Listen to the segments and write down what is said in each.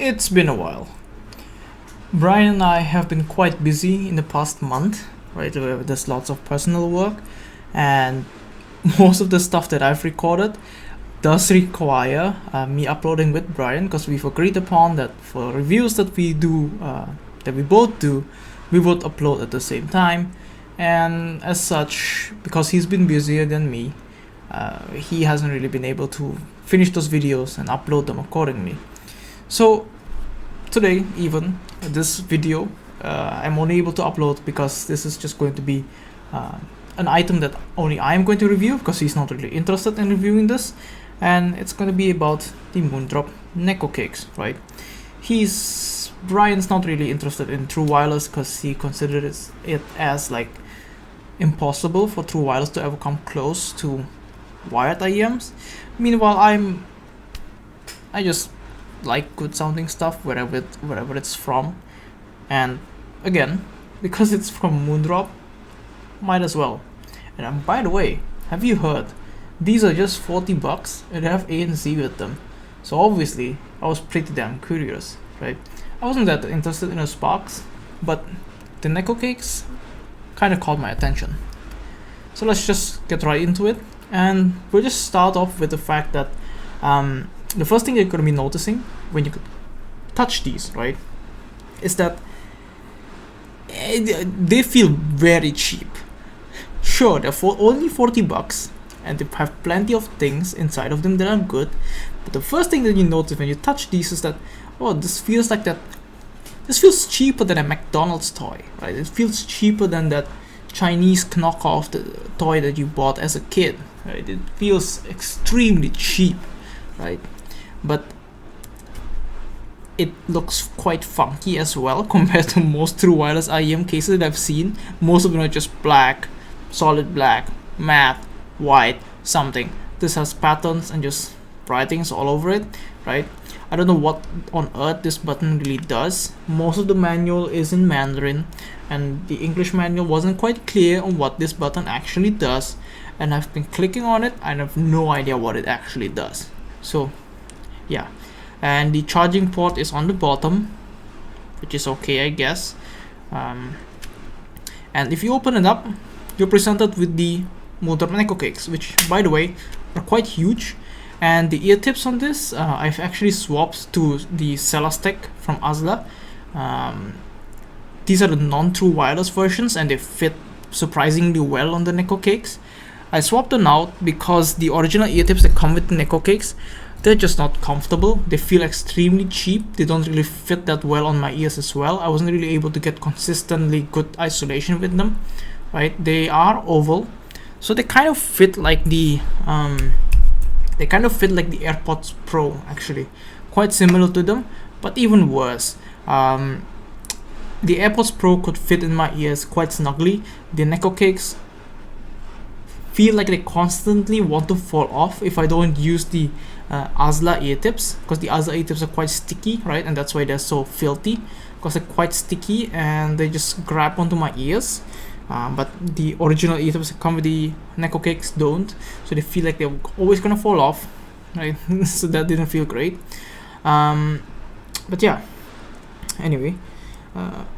It's been a while. Brian and I have been quite busy in the past month, right? There's lots of personal work, and most of the stuff that I've recorded does require me uploading with Brian, because we've agreed upon that for reviews that we do, that we both do, we would upload at the same time. And as such, because he's been busier than me, he hasn't really been able to finish those videos and upload them accordingly. So today, even this video, I'm only able to upload because this is just going to be an item that only I'm going to review, because he's not really interested in reviewing this, and it's going to be about the Moondrop Nekocakes, right? Brian's not really interested in true wireless because he considers it as like impossible for true wireless to ever come close to wired IEMs. Meanwhile, I just like good sounding stuff wherever it's from, and again, because it's from Moondrop, might as well. And by the way, have you heard, these are just $40 and they have ANC with them, so obviously I was pretty damn curious, right? I wasn't that interested in the Sparks, but the Nekocakes kind of caught my attention. So let's just get right into it, and we'll just start off with the fact that the first thing you're going to be noticing when you touch these, right, is that they feel very cheap. Sure, they're only $40 and they have plenty of things inside of them that are good, but the first thing that you notice when you touch these is that, oh, this feels cheaper than a McDonald's toy, right? It feels cheaper than that Chinese knockoff toy that you bought as a kid, right? It feels extremely cheap, right? But it looks quite funky as well compared to most true wireless IEM cases that I've seen. Most of them are just black, solid black, matte, white, something. This has patterns and just writings all over it, right? I don't know what on earth this button really does. Most of the manual is in Mandarin, and the English manual wasn't quite clear on what this button actually does, and I've been clicking on it and I have no idea what it actually does. So yeah, and the charging port is on the bottom, which is okay, I guess. And if you open it up, you're presented with the Moondrop Nekocakes, which, by the way, are quite huge. And the ear tips on this, I've actually swapped to the Celastec from Asla. These are the non-true wireless versions, and they fit surprisingly well on the Nekocakes. I swapped them out because the original ear tips that come with the Nekocakes, they're just not comfortable. They feel extremely cheap. They don't really fit that well on my ears as well. I wasn't really able to get consistently good isolation with them, right? They are oval, so they kind of fit like the AirPods Pro, actually, quite similar to them, but even worse. The AirPods Pro could fit in my ears quite snugly. The Nekocakes feel like they constantly want to fall off if I don't use the Asla ear tips, because the Asla ear tips are quite sticky, right? And that's why they're so filthy, because they're quite sticky and they just grab onto my ears. But the original ear tips that come with the Nekocakes don't, so they feel like they're always gonna fall off, right? So that didn't feel great. But yeah, anyway,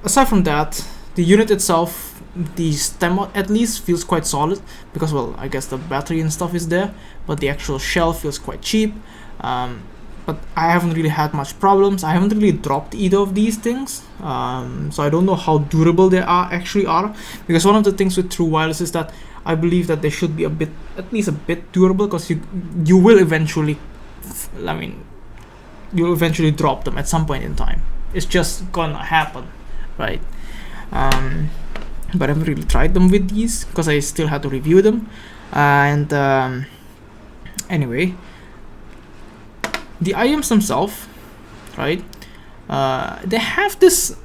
aside from that, the unit itself, the stem at least feels quite solid, because, well, I guess the battery and stuff is there, but the actual shell feels quite cheap. But I haven't really had much problems. I haven't really dropped either of these things, so I don't know how durable they actually are, because one of the things with true wireless is that I believe that they should be at least a bit durable, because you will eventually, you'll eventually drop them at some point in time. It's just gonna happen, right? But I haven't really tried them with these because I still had to review them. And anyway, the IEMs themselves, right? They have this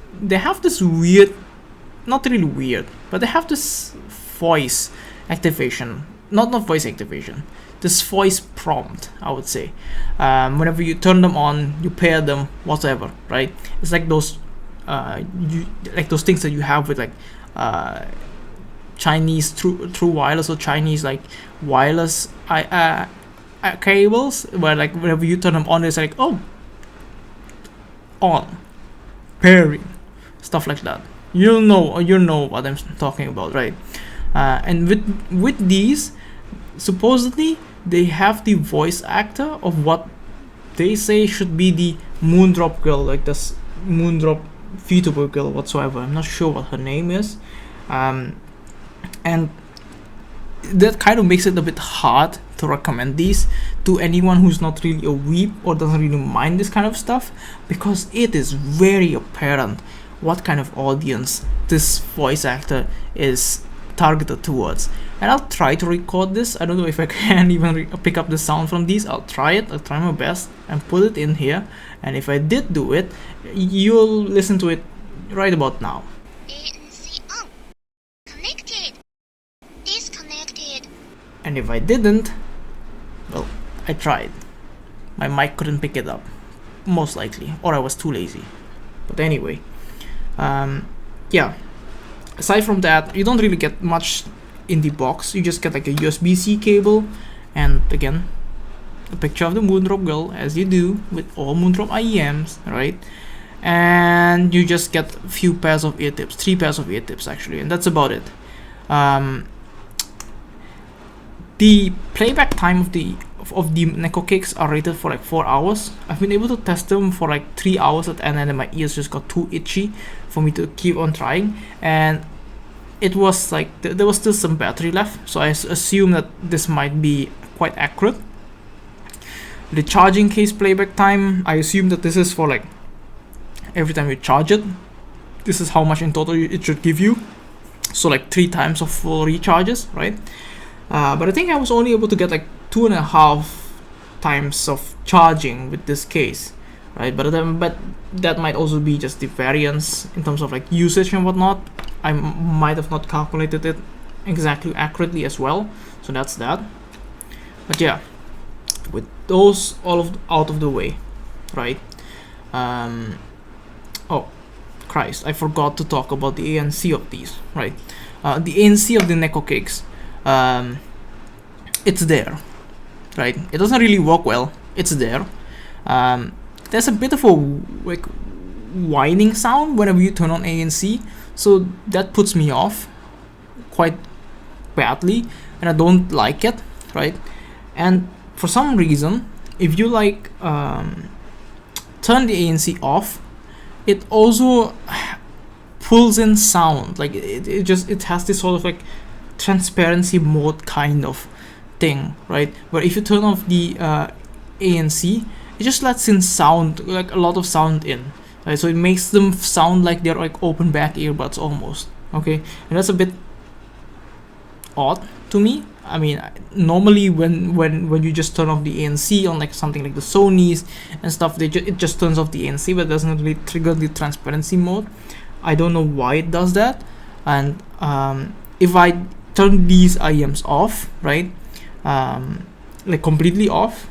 weird, not really weird, but they have this voice activation, not voice activation, this voice prompt, I would say. Whenever you turn them on, you pair them, whatever, right? It's like those things that you have with like Chinese true wireless or Chinese like wireless cables, where like whenever you turn them on, it's like, oh, on, pairing, stuff like that. You know what I'm talking about, right? And with these, supposedly they have the voice actor of what they say should be the Moondrop girl, like this Moondrop VTuber girl whatsoever. I'm not sure what her name is, and that kind of makes it a bit hard to recommend these to anyone who's not really a weeb or doesn't really mind this kind of stuff, because it is very apparent what kind of audience this voice actor is targeted towards. And I'll try to record this. I don't know if I can even pick up the sound from these. I'll try my best and put it in here, and if I did do it, you'll listen to it right about now. ANC on. Connected. Disconnected. And if I didn't, well, I tried. My mic couldn't pick it up, most likely, or I was too lazy. But anyway, yeah, aside from that, you don't really get much in the box. You just get like a USB-C cable, and again, a picture of the Moondrop girl, as you do with all Moondrop IEMs, right? And you just get a few pairs of ear tips, 3 pairs of ear tips actually, and that's about it. The playback time of the Nekocakes are rated for like 4 hours. I've been able to test them for like 3 hours at the end, and then my ears just got too itchy for me to keep on trying, and it was like there was still some battery left, so I assume that this might be quite accurate. The charging case playback time, I assume that this is for like every time you charge it, this is how much in total it should give you, so like 3 times of full recharges, right? But I think I was only able to get like 2.5 times of charging with this case, right? But that might also be just the variance in terms of like usage and whatnot. I might have not calculated it exactly accurately as well, so that's that. But yeah, with those out of the way, right? Oh Christ, I forgot to talk about the ANC of these, right? The ANC of the Nekocakes, it's there, right? It doesn't really work well. It's there. There's a bit of a like whining sound whenever you turn on ANC, so that puts me off quite badly, and I don't like it, right? And for some reason, if you like turn the ANC off, it also pulls in sound. Like it has this sort of like transparency mode kind of thing, right? Where if you turn off the ANC, it just lets in sound, like a lot of sound in, right? So it makes them sound like they're like open back earbuds almost, okay? And that's a bit odd to me. I mean, normally when you just turn off the ANC on like something like the Sony's and stuff, it just turns off the ANC, but doesn't really trigger the transparency mode. I don't know why it does that. And if I turn these IEMs off, right, like completely off,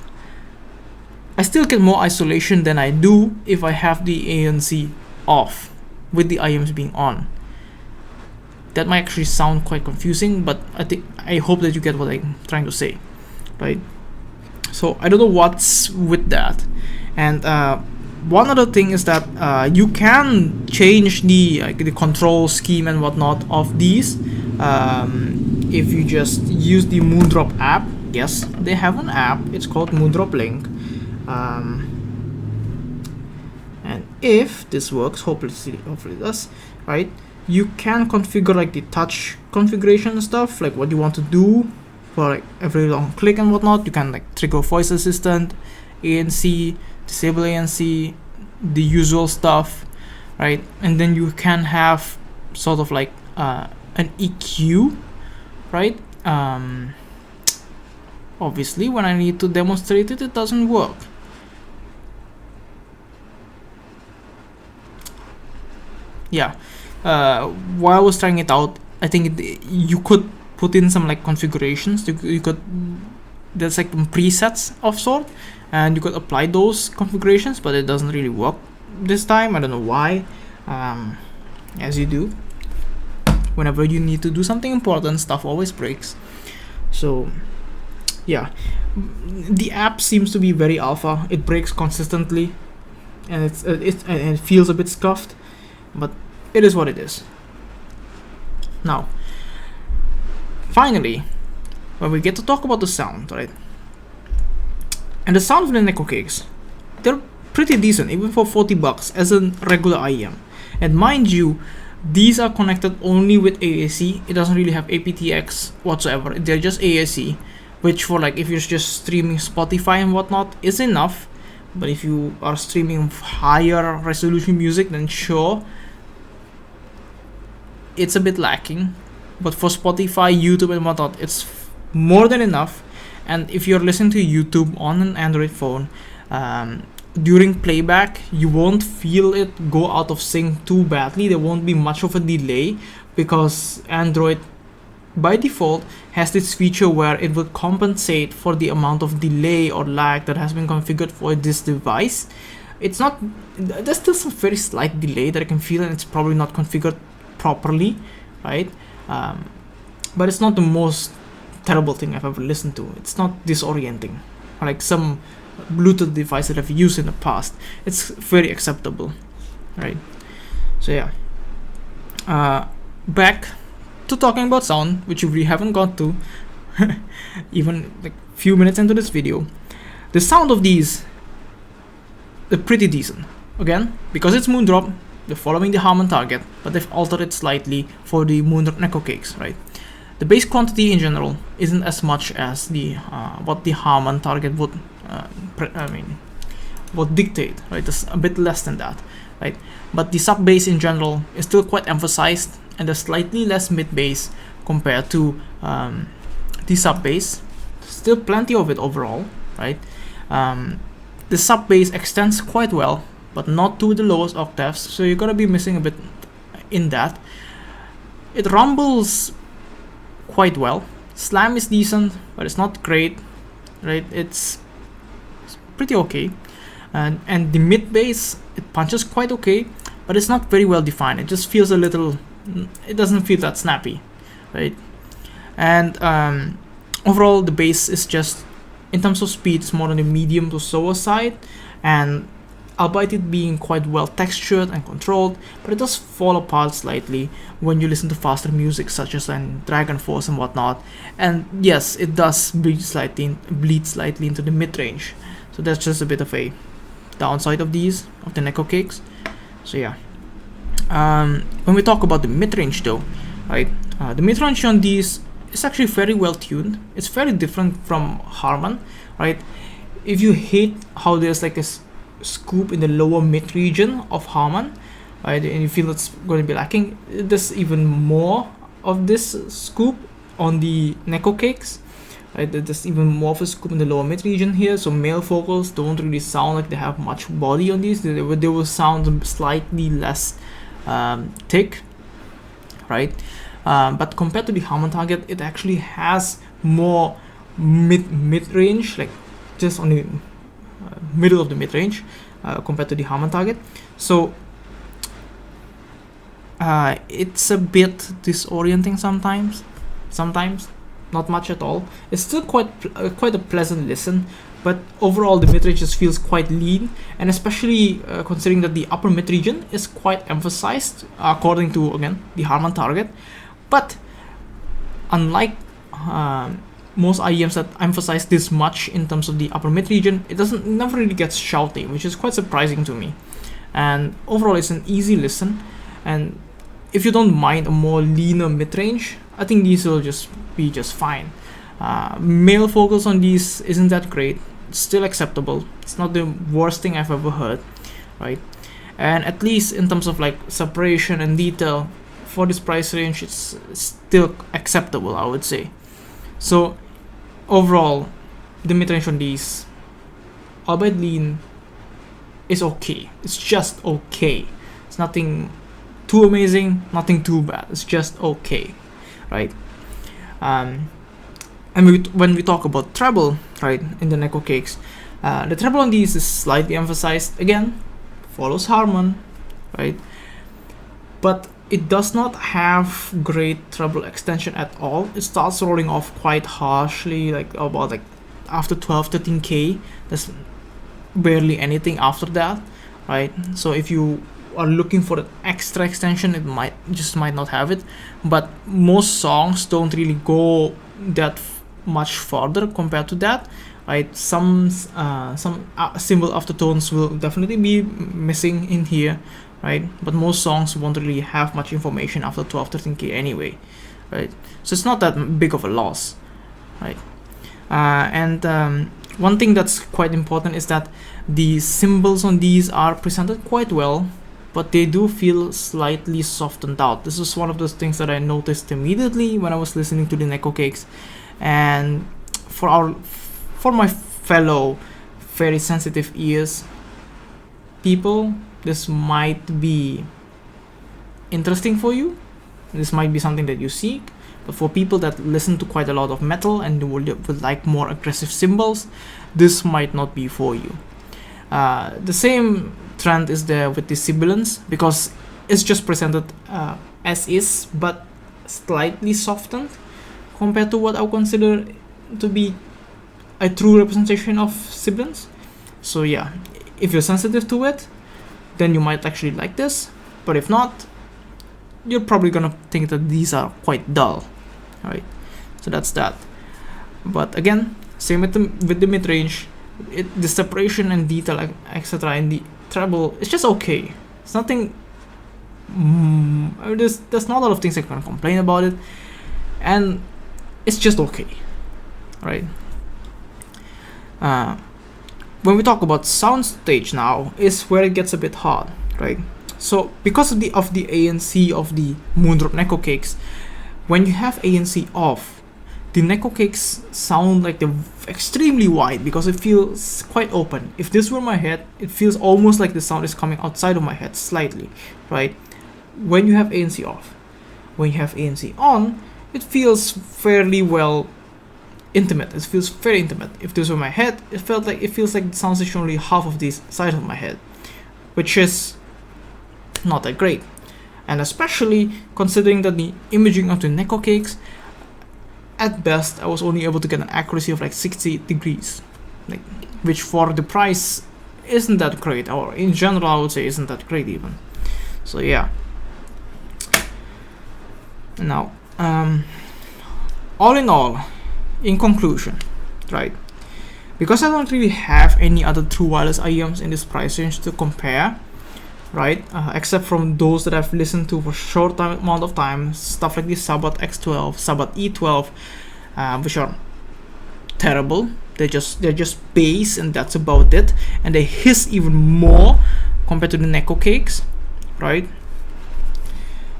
I still get more isolation than I do if I have the ANC off with the IEMs being on. That might actually sound quite confusing, but I hope that you get what I'm trying to say, right? So I don't know what's with that. And one other thing is that you can change the control scheme and whatnot of these if you just use the Moondrop app. Yes, they have an app. It's called Moondrop Link. And if this works, hopefully it does, right? You can configure like the touch configuration and stuff, like what you want to do for like every long click and whatnot. You can like trigger voice assistant, ANC, disable ANC, the usual stuff, right? And then you can have sort of like an EQ, right? Obviously when I need to demonstrate it, it doesn't work. Yeah. While I was trying it out, I think you could put in some like configurations. You could, there's like presets of sort, and you could apply those configurations, but it doesn't really work this time. I don't know why. As you do, whenever you need to do something important, stuff always breaks. So yeah, the app seems to be very alpha. It breaks consistently. and it feels a bit scuffed, but it is what it is. Now, finally, when we get to talk about the sound, right? And the sound of the Nekocakes, they're pretty decent, even for $40 as a regular IEM. And mind you, these are connected only with AAC. It doesn't really have aptX whatsoever. They're just AAC, which for like if you're just streaming Spotify and whatnot is enough. But if you are streaming higher resolution music, then sure, it's a bit lacking. But for Spotify, YouTube and whatnot, it's more than enough. And if you're listening to YouTube on an Android phone, during playback, you won't feel it go out of sync too badly. There won't be much of a delay, because Android by default has this feature where it will compensate for the amount of delay or lag that has been configured for this device. It's not, there's still some very slight delay that I can feel, and it's probably not configured properly, right? But it's not the most terrible thing I've ever listened to. It's not disorienting like some Bluetooth device that I've used in the past. It's very acceptable, right? So yeah, back to talking about sound, which we haven't got to even like few minutes into this video. The sound of these, they're pretty decent. Again, because it's Moondrop, they're following the Harman target, but they've altered it slightly for the Moondrop Nekocakes, right? The bass quantity in general isn't as much as the what the Harman target would would dictate, right? It's a bit less than that, right? But the sub bass in general is still quite emphasized, and there's slightly less mid bass compared to the sub bass. Still plenty of it overall, right? The sub bass extends quite well, but not to the lowest octaves, so you're gonna be missing a bit in that. It rumbles quite well. Slam is decent, but it's not great, right? It's pretty okay. And the mid bass, it punches quite okay, but it's not very well defined. It just feels a little, it doesn't feel that snappy, right? And overall, the bass is just, in terms of speed, it's more on the medium to slower side, and albeit it being quite well textured and controlled, but it does fall apart slightly when you listen to faster music such as Dragon Force and whatnot. And yes, it does bleed slightly into the mid-range, so that's just a bit of a downside of the Nekocakes. So yeah, when we talk about the mid-range though, right, the mid-range on these is actually very well tuned. It's very different from Harman, right? If you hate how there's like a scoop in the lower mid region of Harman, right, and you feel it's going to be lacking, there's even more of this scoop on the Nekocakes, right? There's even more of a scoop in the lower mid region here, so male vocals don't really sound like they have much body on these. They will sound slightly less thick, right? But compared to the Harman target, it actually has more mid-range, like just on the middle of the mid-range compared to the Harman target. So it's a bit disorienting sometimes, not much at all. It's still quite a pleasant listen, but overall the mid-range just feels quite lean, and especially considering that the upper mid region is quite emphasized according to, again, the Harman target. But unlike most IEMs that emphasize this much in terms of the upper mid region, it never really gets shouty, which is quite surprising to me. And overall, it's an easy listen, and if you don't mind a more leaner mid-range, I think these will just be just fine. Male vocals on these isn't that great. It's still acceptable. It's not the worst thing I've ever heard, right? And at least in terms of like separation and detail, for this price range, it's still acceptable, I would say. So overall, the mid-range on these, albeit lean, is okay. It's just okay. It's nothing too amazing, nothing too bad. It's just okay, right? And when we talk about treble, right, in the Nekocakes, the treble on these is slightly emphasized. Again, follows Harman, right? But it does not have great treble extension at all. It starts rolling off quite harshly, like about like after 12-13k. There's barely anything after that. right? So if you are looking for an extra extension, it might not have it, but most songs don't really go that much further compared to that, right? Some symbol aftertones will definitely be missing in here, right? But most songs won't really have much information after 12-13K anyway, right? So it's not that big of a loss, right? And one thing that's quite important is that the symbols on these are presented quite well, but they do feel slightly softened out. This is one of those things that I noticed immediately when I was listening to the Nekocakes, and for my fellow very sensitive ears people, this might be interesting for you. This might be something that you seek. But for people that listen to quite a lot of metal and would like more aggressive symbols, this might not be for you. The same trend is there with the sibilants, because it's just presented as is, but slightly softened compared to what I would consider to be a true representation of sibilants. So yeah, if you're sensitive to it, then you might actually like this, but if not, you're probably gonna think that these are quite dull. Alright, so that's that. But again, same with the mid-range, the separation and detail, etc. in the treble, it's just okay. It's nothing. There's not a lot of things I can complain about it, and it's just okay. Right. When we talk about Soundstage now, is where it gets a bit hard, right? So because of the ANC of the Moondrop Nekocakes, when you have ANC off, the Nekocakes sound like they're extremely wide because it feels quite open. If this were my head, it feels almost like the sound is coming outside of my head slightly, right? When you have ANC off. When you have ANC on, it feels fairly well intimate. It feels very intimate. If this were my head, it feels like the sound is only half of the size of my head, which is not that great. And especially considering that the imaging of the Nekocakes, at best I was only able to get an accuracy of like 60 degrees, like, which for the price isn't that great, or in general I would say isn't that great even. So yeah. Now all in all, in conclusion, right, because I don't really have any other true wireless IEMs in this price range to compare, right, except from those that I've listened to for short amount of time, stuff like the Sabat X12, Sabat E12, which are terrible. They're just bass and that's about it, and they hiss even more compared to the Nekocakes, right?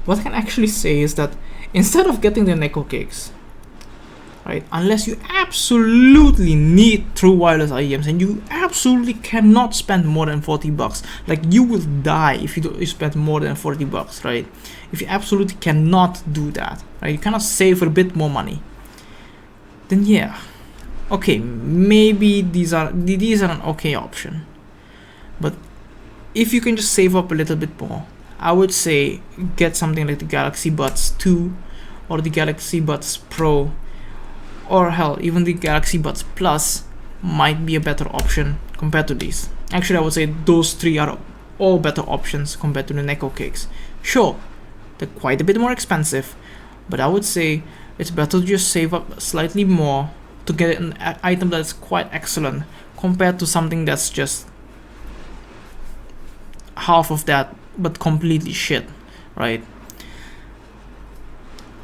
What I can actually say is that instead of getting the Nekocakes, right, unless you absolutely need true wireless IEMs and you absolutely cannot spend more than $40, like you will die if you spend more than $40, right? If you absolutely cannot do that, right, you cannot save a bit more money, then yeah, okay, maybe these are an okay option. But if you can just save up a little bit more, I would say get something like the Galaxy Buds 2 or the Galaxy Buds Pro, or hell, even the Galaxy Buds Plus might be a better option compared to these. Actually, I would say those three are all better options compared to the Nekocakes. Sure, they're quite a bit more expensive, but I would say it's better to just save up slightly more to get an item that's quite excellent compared to something that's just half of that but completely shit, right?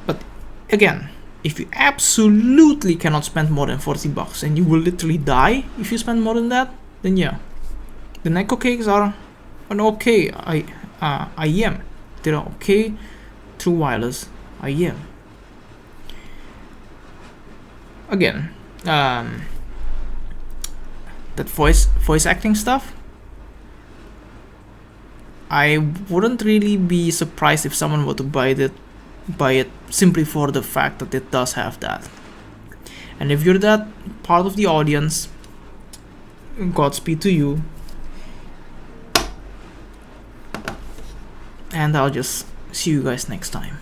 But again, if you absolutely cannot spend more than $40 and you will literally die if you spend more than that, then yeah, the Nekocakes are an okay IEM. They're okay true wireless IEM. Again, that voice acting stuff, I wouldn't really be surprised if someone were to buy it simply for the fact that it does have that. And if you're that part of the audience, Godspeed to you. And I'll just see you guys next time.